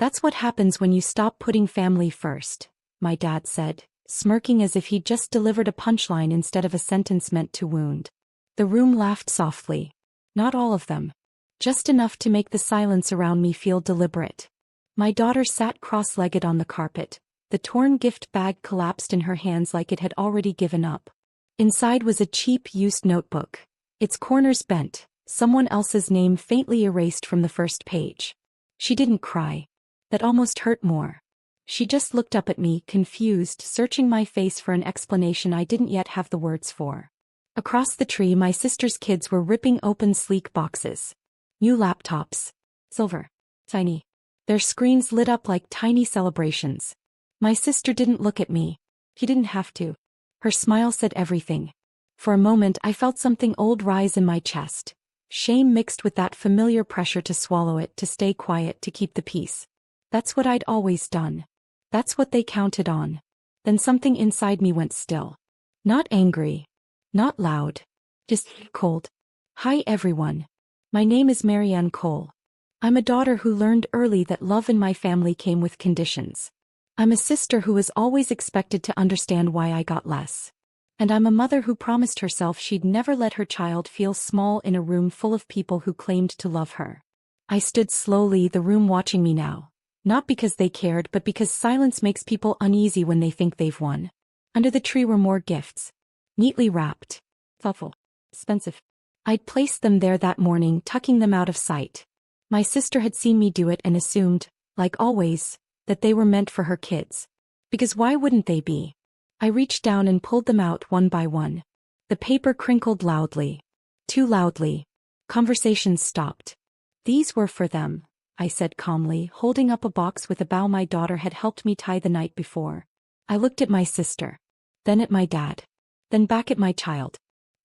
That's what happens when you stop putting family first, my dad said, smirking as if he'd just delivered a punchline instead of a sentence meant to wound. The room laughed softly. Not all of them. Just enough to make the silence around me feel deliberate. My daughter sat cross-legged on the carpet. The torn gift bag collapsed in her hands like it had already given up. Inside was a cheap, used notebook. Its corners bent, someone else's name faintly erased from the first page. She didn't cry. That almost hurt more. She just looked up at me, confused, searching my face for an explanation I didn't yet have the words for. Across the tree, my sister's kids were ripping open sleek boxes. New laptops. Silver. Tiny. Their screens lit up like tiny celebrations. My sister didn't look at me. She didn't have to. Her smile said everything. For a moment I felt something old rise in my chest. Shame mixed with that familiar pressure to swallow it, to stay quiet, to keep the peace. That's what I'd always done. That's what they counted on. Then something inside me went still. Not angry. Not loud. Just cold. Hi everyone. My name is Marianne Cole. I'm a daughter who learned early that love in my family came with conditions. I'm a sister who was always expected to understand why I got less. And I'm a mother who promised herself she'd never let her child feel small in a room full of people who claimed to love her. I stood slowly, the room watching me now. Not because they cared, but because silence makes people uneasy when they think they've won. Under the tree were more gifts. Neatly wrapped. Thoughtful. Expensive. I'd placed them there that morning, tucking them out of sight. My sister had seen me do it and assumed, like always, that they were meant for her kids. Because why wouldn't they be? I reached down and pulled them out one by one. The paper crinkled loudly. Too loudly. Conversations stopped. These were for them, I said calmly, holding up a box with a bow my daughter had helped me tie the night before. I looked at my sister. Then at my dad. Then back at my child.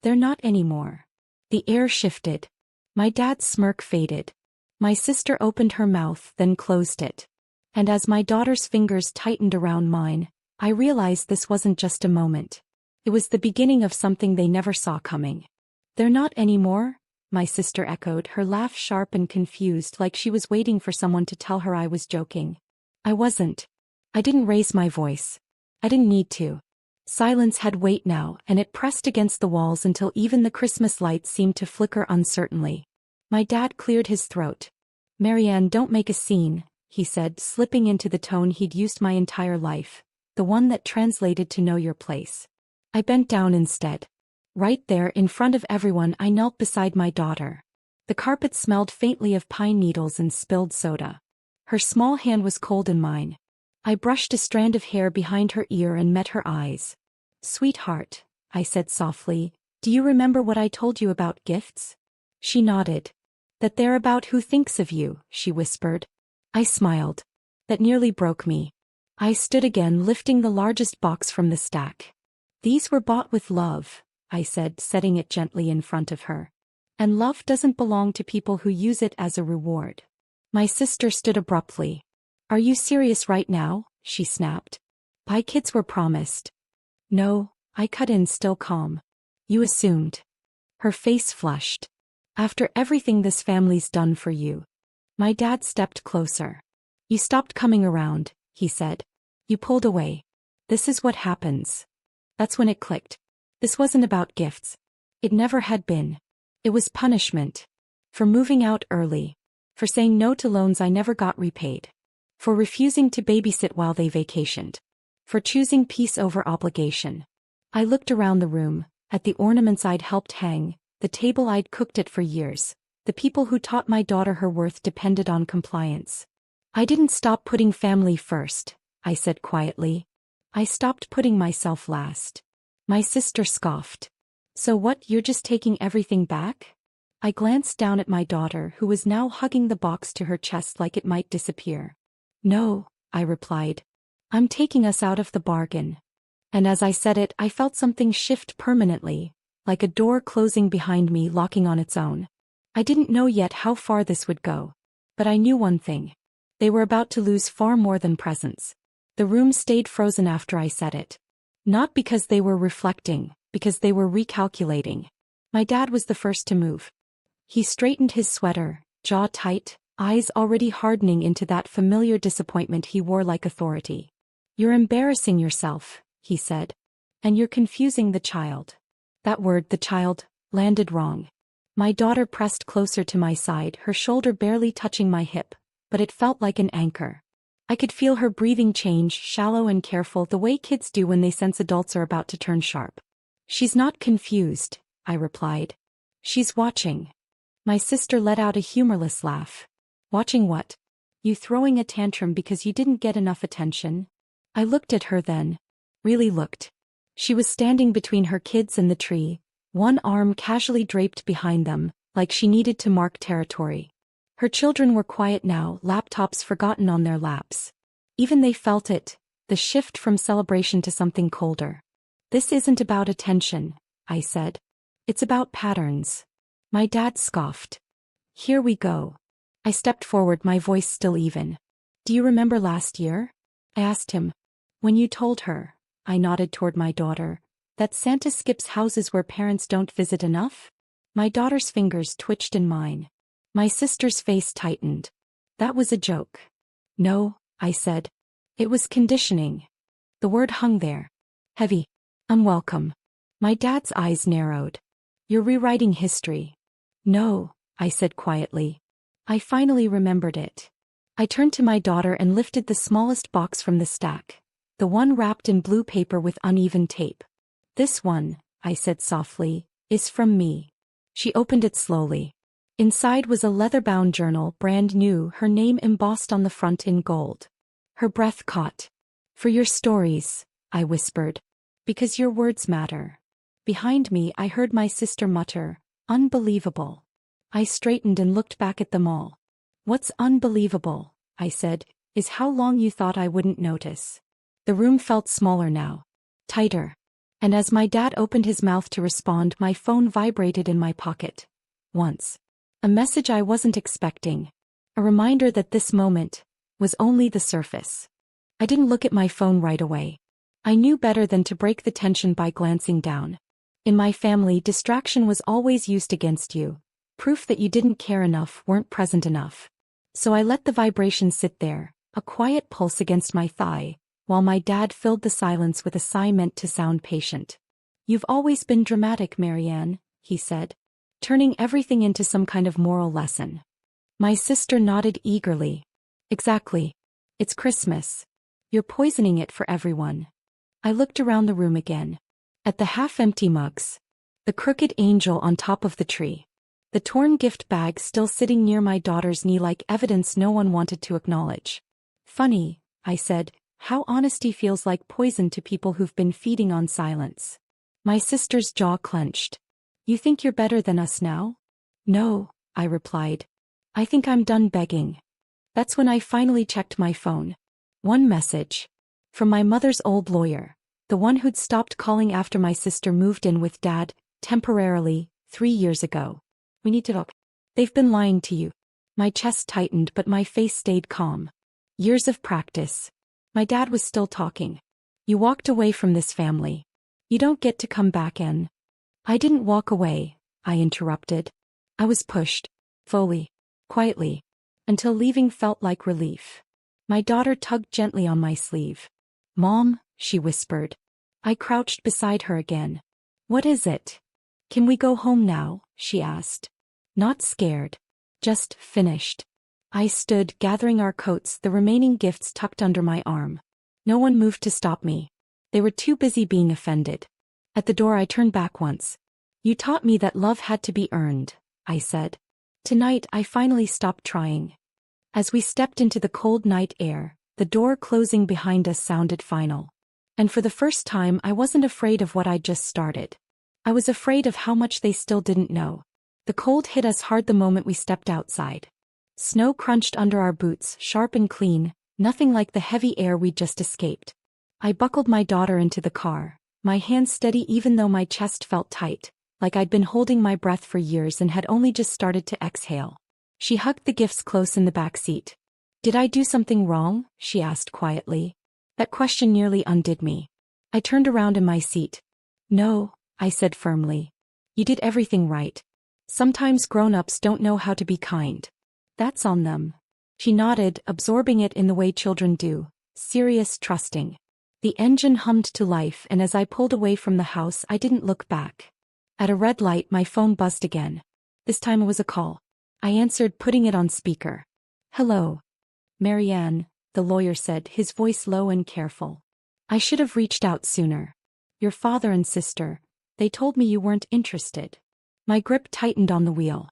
They're not anymore. The air shifted. My dad's smirk faded. My sister opened her mouth, then closed it. And as my daughter's fingers tightened around mine, I realized this wasn't just a moment. It was the beginning of something they never saw coming. They're not anymore? My sister echoed, her laugh sharp and confused, like she was waiting for someone to tell her I was joking. I wasn't. I didn't raise my voice. I didn't need to. Silence had weight now, and it pressed against the walls until even the Christmas lights seemed to flicker uncertainly. My dad cleared his throat. Marianne, don't make a scene, he said, slipping into the tone he'd used my entire life, the one that translated to know your place. I bent down instead. Right there, in front of everyone, I knelt beside my daughter. The carpet smelled faintly of pine needles and spilled soda. Her small hand was cold in mine. I brushed a strand of hair behind her ear and met her eyes. Sweetheart, I said softly, do you remember what I told you about gifts? She nodded. That they're about who thinks of you, she whispered. I smiled. That nearly broke me. I stood again, lifting the largest box from the stack. These were bought with love, I said, setting it gently in front of her. And love doesn't belong to people who use it as a reward. My sister stood abruptly. Are you serious right now? She snapped. My kids were promised. No, I cut in, still calm. You assumed. Her face flushed. After everything this family's done for you. My dad stepped closer. You stopped coming around, he said. You pulled away. This is what happens. That's when it clicked. This wasn't about gifts. It never had been. It was punishment. For moving out early. For saying no to loans I never got repaid. For refusing to babysit while they vacationed. For choosing peace over obligation. I looked around the room, at the ornaments I'd helped hang, the table I'd cooked at for years, the people who taught my daughter her worth depended on compliance. I didn't stop putting family first, I said quietly. I stopped putting myself last. My sister scoffed. So what, you're just taking everything back? I glanced down at my daughter, who was now hugging the box to her chest like it might disappear. No, I replied. I'm taking us out of the bargain. And as I said it, I felt something shift permanently, like a door closing behind me, locking on its own. I didn't know yet how far this would go. But I knew one thing. They were about to lose far more than presents. The room stayed frozen after I said it. Not because they were reflecting, because they were recalculating. My dad was the first to move. He straightened his sweater, jaw tight, eyes already hardening into that familiar disappointment he wore like authority. "You're embarrassing yourself," he said. "And you're confusing the child." That word, the child, landed wrong. My daughter pressed closer to my side, her shoulder barely touching my hip, but it felt like an anchor. I could feel her breathing change, shallow and careful, the way kids do when they sense adults are about to turn sharp. "She's not confused," I replied. "She's watching." My sister let out a humorless laugh. "Watching what? You throwing a tantrum because you didn't get enough attention?" I looked at her then. Really looked. She was standing between her kids and the tree, one arm casually draped behind them, like she needed to mark territory. Her children were quiet now, laptops forgotten on their laps. Even they felt it, the shift from celebration to something colder. "This isn't about attention," I said. "It's about patterns." My dad scoffed. "Here we go." I stepped forward, my voice still even. "Do you remember last year?" I asked him. "When you told her," I nodded toward my daughter, "that Santa skips houses where parents don't visit enough?" My daughter's fingers twitched in mine. My sister's face tightened. "That was a joke." "No," I said. "It was conditioning." The word hung there. Heavy. Unwelcome. My dad's eyes narrowed. "You're rewriting history." "No," I said quietly. I finally remembered it. I turned to my daughter and lifted the smallest box from the stack, the one wrapped in blue paper with uneven tape. "This one," I said softly, "is from me." She opened it slowly. Inside was a leather-bound journal, brand new, her name embossed on the front in gold. Her breath caught. "For your stories," I whispered. "Because your words matter." Behind me I heard my sister mutter, "Unbelievable." I straightened and looked back at them all. "What's unbelievable," I said, "is how long you thought I wouldn't notice." The room felt smaller now. Tighter. And as my dad opened his mouth to respond, my phone vibrated in my pocket. Once. A message I wasn't expecting. A reminder that this moment was only the surface. I didn't look at my phone right away. I knew better than to break the tension by glancing down. In my family, distraction was always used against you. Proof that you didn't care enough, weren't present enough. So I let the vibration sit there, a quiet pulse against my thigh, while my dad filled the silence with a sigh meant to sound patient. "You've always been dramatic, Marianne," he said, turning everything into some kind of moral lesson. My sister nodded eagerly. "Exactly. It's Christmas. You're poisoning it for everyone." I looked around the room again. At the half-empty mugs. The crooked angel on top of the tree. The torn gift bag still sitting near my daughter's knee like evidence no one wanted to acknowledge. "Funny," I said, "how honesty feels like poison to people who've been feeding on silence." My sister's jaw clenched. "You think you're better than us now?" "No," I replied. "I think I'm done begging." That's when I finally checked my phone. One message. From my mother's old lawyer. The one who'd stopped calling after my sister moved in with Dad, temporarily, 3 years ago. "We need to talk. They've been lying to you." My chest tightened but my face stayed calm. "Years of practice." My dad was still talking. "You walked away from this family. You don't get to come back in." "I didn't walk away," I interrupted. "I was pushed. Fully. Quietly. Until leaving felt like relief." My daughter tugged gently on my sleeve. "Mom," she whispered. I crouched beside her again. "What is it?" "Can we go home now?" she asked. Not scared. Just finished. I stood, gathering our coats, the remaining gifts tucked under my arm. No one moved to stop me. They were too busy being offended. At the door I turned back once. "You taught me that love had to be earned," I said. Tonight I finally stopped trying. As we stepped into the cold night air, the door closing behind us sounded final. And for the first time I wasn't afraid of what I'd just started. I was afraid of how much they still didn't know. The cold hit us hard the moment we stepped outside. Snow crunched under our boots, sharp and clean, nothing like the heavy air we'd just escaped. I buckled my daughter into the car, my hands steady even though my chest felt tight, like I'd been holding my breath for years and had only just started to exhale. She hugged the gifts close in the back seat. "Did I do something wrong?" she asked quietly. That question nearly undid me. I turned around in my seat. "No," I said firmly. "You did everything right. Sometimes grown-ups don't know how to be kind." That's on them. She nodded, absorbing it in the way children do, serious, trusting. The engine hummed to life, and as I pulled away from the house I didn't look back. At a red light my phone buzzed again. This time it was a call. I answered, putting it on speaker. "Hello. Marianne," the lawyer said, his voice low and careful. "I should have reached out sooner. Your father and sister, they told me you weren't interested." My grip tightened on the wheel.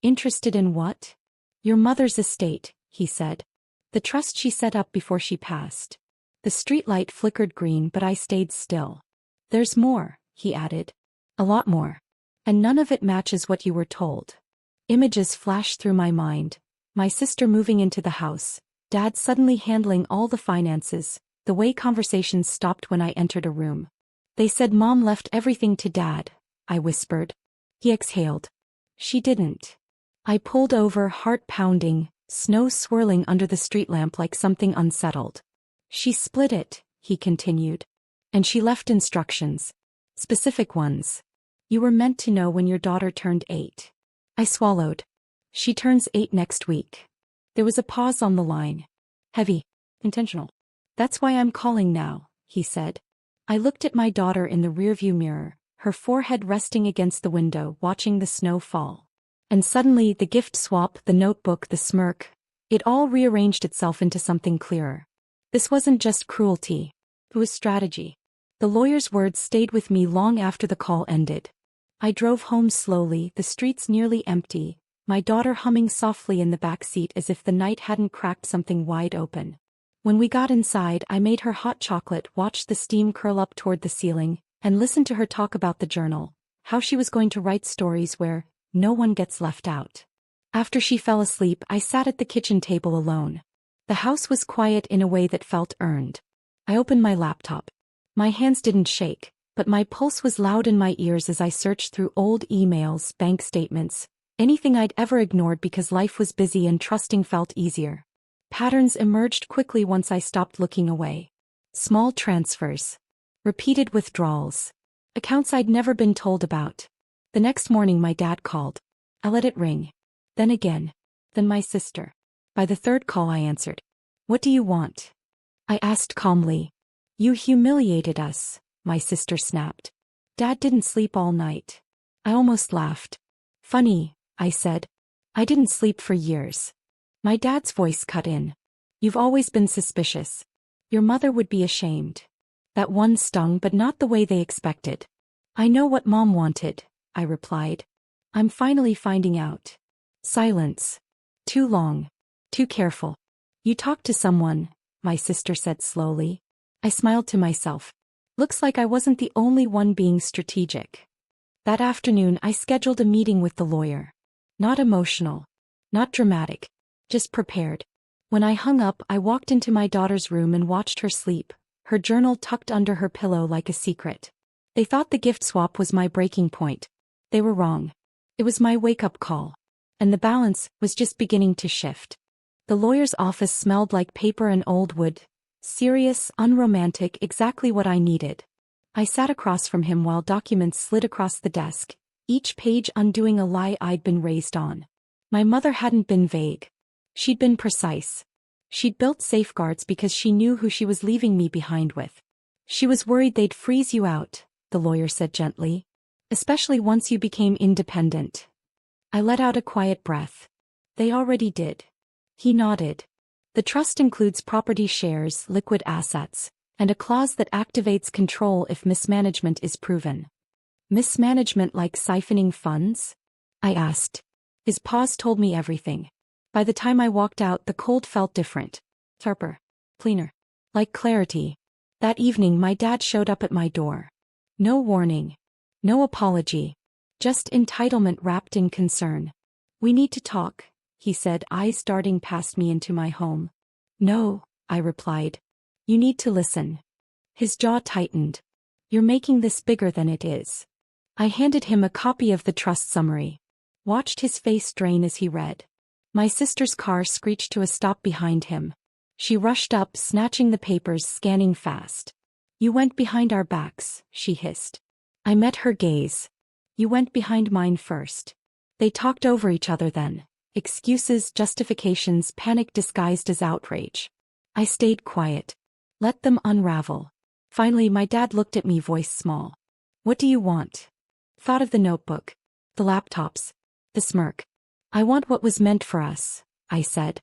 "Interested in what?" "Your mother's estate," he said. "The trust she set up before she passed." The streetlight flickered green, but I stayed still. "There's more," he added. "A lot more. And none of it matches what you were told." Images flashed through my mind. My sister moving into the house, Dad suddenly handling all the finances, the way conversations stopped when I entered a room. "They said Mom left everything to Dad," I whispered. He exhaled. "She didn't." I pulled over, heart pounding, snow swirling under the street lamp like something unsettled. "She split it," he continued. "And she left instructions. Specific ones. You were meant to know when your daughter turned 8. I swallowed. "She turns 8 next week." There was a pause on the line. Heavy. Intentional. "That's why I'm calling now," he said. I looked at my daughter in the rearview mirror, her forehead resting against the window, watching the snow fall. And suddenly the gift swap, the notebook, the smirk, it all rearranged itself into something clearer. This wasn't just cruelty. It was strategy. The lawyer's words stayed with me long after the call ended. I drove home slowly, the streets nearly empty, my daughter humming softly in the back seat as if the night hadn't cracked something wide open. When we got inside, I made her hot chocolate, watched the steam curl up toward the ceiling, and listened to her talk about the journal, how she was going to write stories where no one gets left out. After she fell asleep, I sat at the kitchen table alone. The house was quiet in a way that felt earned. I opened my laptop. My hands didn't shake, but my pulse was loud in my ears as I searched through old emails, bank statements, anything I'd ever ignored because life was busy and trusting felt easier. Patterns emerged quickly once I stopped looking away. Small transfers. Repeated withdrawals. Accounts I'd never been told about. The next morning my dad called. I let it ring. Then again. Then my sister. By the third call I answered. "What do you want?" I asked calmly. "You humiliated us," my sister snapped. "Dad didn't sleep all night." I almost laughed. "Funny," I said. "I didn't sleep for years." My dad's voice cut in. "You've always been suspicious. Your mother would be ashamed." That one stung, but not the way they expected. "I know what Mom wanted," I replied. "I'm finally finding out." Silence. Too long. Too careful. "You talked to someone," my sister said slowly. I smiled to myself. Looks like I wasn't the only one being strategic. That afternoon I scheduled a meeting with the lawyer. Not emotional. Not dramatic. Just prepared. When I hung up, I walked into my daughter's room and watched her sleep, her journal tucked under her pillow like a secret. They thought the gift swap was my breaking point. They were wrong. It was my wake-up call. And the balance was just beginning to shift. The lawyer's office smelled like paper and old wood. Serious, unromantic, exactly what I needed. I sat across from him while documents slid across the desk, each page undoing a lie I'd been raised on. My mother hadn't been vague. She'd been precise. She'd built safeguards because she knew who she was leaving me behind with. "She was worried they'd freeze you out," the lawyer said gently. "Especially once you became independent." I let out a quiet breath. "They already did." He nodded. "The trust includes property shares, liquid assets, and a clause that activates control if mismanagement is proven." "Mismanagement like siphoning funds?" I asked. His pause told me everything. By the time I walked out, the cold felt different. Sharper. Cleaner. Like clarity. That evening my dad showed up at my door. No warning. No apology. Just entitlement wrapped in concern. "We need to talk," he said, eyes darting past me into my home. "No," I replied. "You need to listen." His jaw tightened. "You're making this bigger than it is." I handed him a copy of the trust summary. Watched his face drain as he read. My sister's car screeched to a stop behind him. She rushed up, snatching the papers, scanning fast. "You went behind our backs," she hissed. I met her gaze. "You went behind mine first." They talked over each other then. Excuses, justifications, panic disguised as outrage. I stayed quiet. Let them unravel. Finally, my dad looked at me, voice small. What do you want? Thought of the notebook. The laptops. The smirk. I want what was meant for us, I said.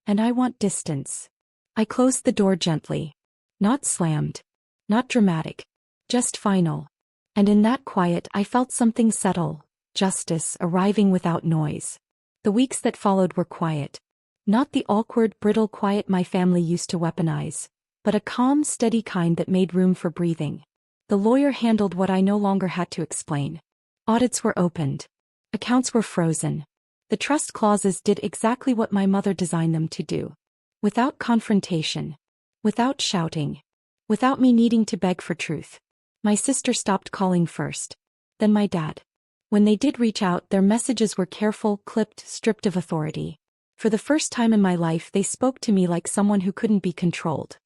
And I want distance. I closed the door gently. Not slammed. Not dramatic. Just final. And in that quiet I felt something settle. Justice arriving without noise. The weeks that followed were quiet. Not the awkward, brittle quiet my family used to weaponize, but a calm, steady kind that made room for breathing. The lawyer handled what I no longer had to explain. Audits were opened. Accounts were frozen. The trust clauses did exactly what my mother designed them to do. Without confrontation. Without shouting. Without me needing to beg for truth. My sister stopped calling first. Then my dad. When they did reach out, their messages were careful, clipped, stripped of authority. For the first time in my life, they spoke to me like someone who couldn't be controlled.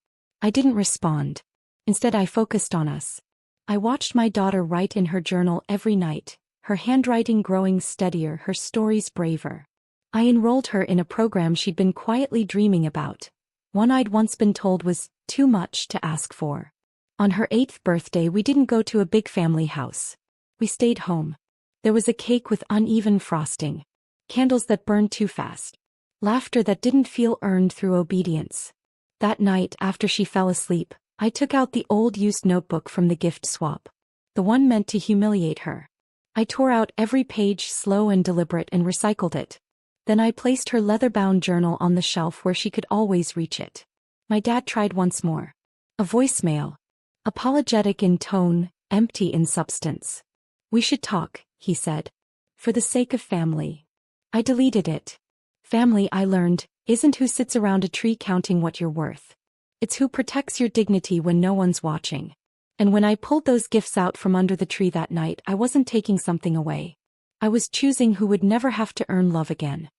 I didn't respond. Instead, I focused on us. I watched my daughter write in her journal every night, her handwriting growing steadier, her stories braver. I enrolled her in a program she'd been quietly dreaming about. One I'd once been told was too much to ask for. On her 8th birthday, we didn't go to a big family house. We stayed home. There was a cake with uneven frosting. Candles that burned too fast. Laughter that didn't feel earned through obedience. That night, after she fell asleep, I took out the old used notebook from the gift swap. The one meant to humiliate her. I tore out every page, slow and deliberate, and recycled it. Then I placed her leather-bound journal on the shelf where she could always reach it. My dad tried once more. A voicemail. Apologetic in tone, empty in substance. We should talk, he said. For the sake of family. I deleted it. Family, I learned, isn't who sits around a tree counting what you're worth. It's who protects your dignity when no one's watching. And when I pulled those gifts out from under the tree that night, I wasn't taking something away. I was choosing who would never have to earn love again.